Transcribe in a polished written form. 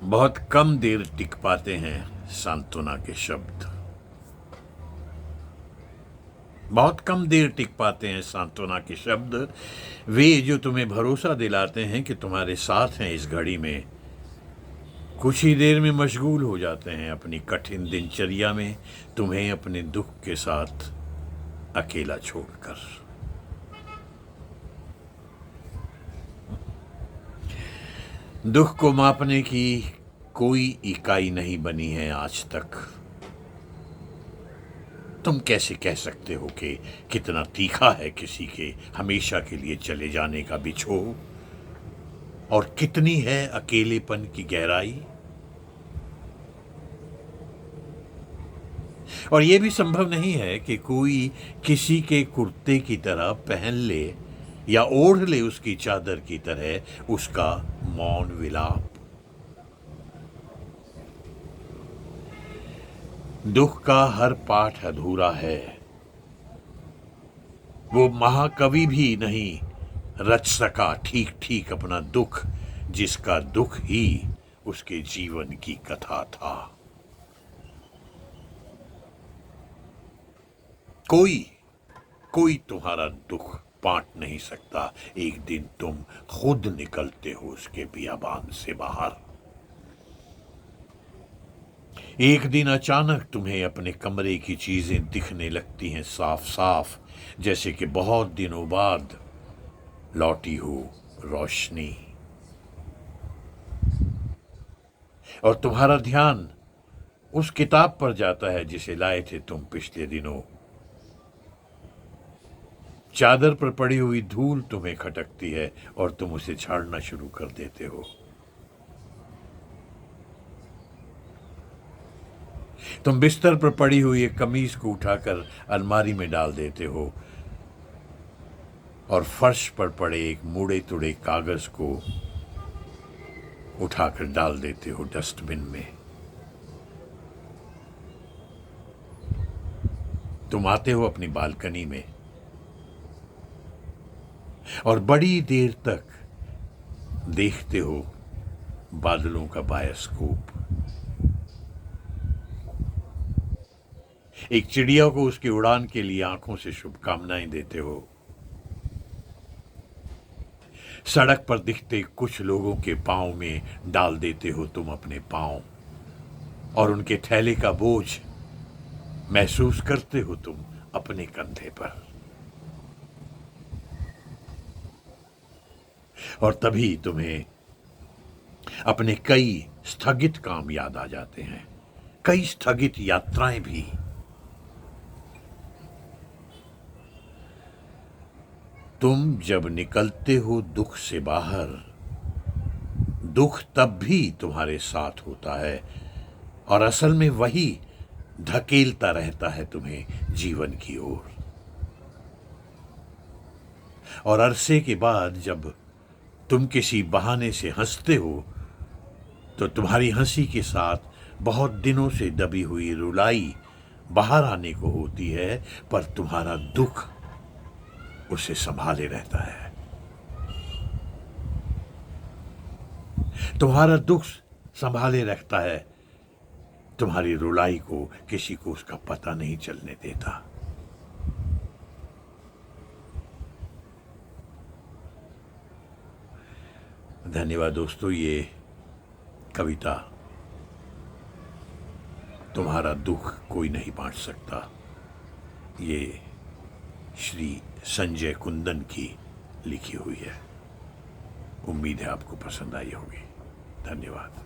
बहुत कम देर टिक पाते हैं सांत्वना के शब्द। बहुत कम देर टिक पाते हैं सांत्वना के शब्द। वे जो तुम्हें भरोसा दिलाते हैं कि तुम्हारे साथ हैं इस घड़ी में, कुछ ही देर में मशगूल हो जाते हैं अपनी कठिन दिनचर्या में, तुम्हें अपने दुख के साथ अकेला छोड़कर। दुख को मापने की कोई इकाई नहीं बनी है आज तक। तुम कैसे कह सकते हो कि कितना तीखा है किसी के हमेशा के लिए चले जाने का बिछोह, और कितनी है अकेलेपन की गहराई। और यह भी संभव नहीं है कि कोई किसी के कुर्ते की तरह पहन ले या ओढ़ ले उसकी चादर की तरह उसका मौन विलाप। दुख का हर पाठ अधूरा है। वो महाकवि भी नहीं रच सका ठीक ठीक अपना दुख, जिसका दुख ही उसके जीवन की कथा था। कोई तुम्हारा दुख बांट नहीं सकता। एक दिन तुम खुद निकलते हो उसके बियाबान से बाहर। एक दिन अचानक तुम्हें अपने कमरे की चीजें दिखने लगती हैं साफ साफ, जैसे कि बहुत दिनों बाद लौटी हो रोशनी। और तुम्हारा ध्यान उस किताब पर जाता है जिसे लाए थे तुम पिछले दिनों। चादर पर पड़ी हुई धूल तुम्हें खटकती है और तुम उसे झाड़ना शुरू कर देते हो। तुम बिस्तर पर पड़ी हुई एक कमीज को उठाकर अलमारी में डाल देते हो और फर्श पर पड़े एक मुड़े तुड़े कागज को उठाकर डाल देते हो डस्टबिन में। तुम आते हो अपनी बालकनी में और बड़ी देर तक देखते हो बादलों का बायोस्कोप। एक चिड़िया को उसकी उड़ान के लिए आंखों से शुभकामनाएं देते हो। सड़क पर दिखते कुछ लोगों के पांव में डाल देते हो तुम अपने पांव, और उनके थैले का बोझ महसूस करते हो तुम अपने कंधे पर। और तभी तुम्हें अपने कई स्थगित काम याद आ जाते हैं, कई स्थगित यात्राएं भी। तुम जब निकलते हो दुख से बाहर, दुख तब भी तुम्हारे साथ होता है, और असल में वही धकेलता रहता है तुम्हें जीवन की ओर। और अरसे के बाद जब तुम किसी बहाने से हंसते हो, तो तुम्हारी हंसी के साथ बहुत दिनों से दबी हुई रुलाई बाहर आने को होती है, पर तुम्हारा दुख उसे संभाले रहता है। तुम्हारा दुख संभाले रखता है, तुम्हारी रुलाई को किसी को उसका पता नहीं चलने देता। धन्यवाद दोस्तों। ये कविता तुम्हारा दुख कोई नहीं बांट सकता, ये श्री संजय कुंदन की लिखी हुई है। उम्मीद है आपको पसंद आई होगी। धन्यवाद।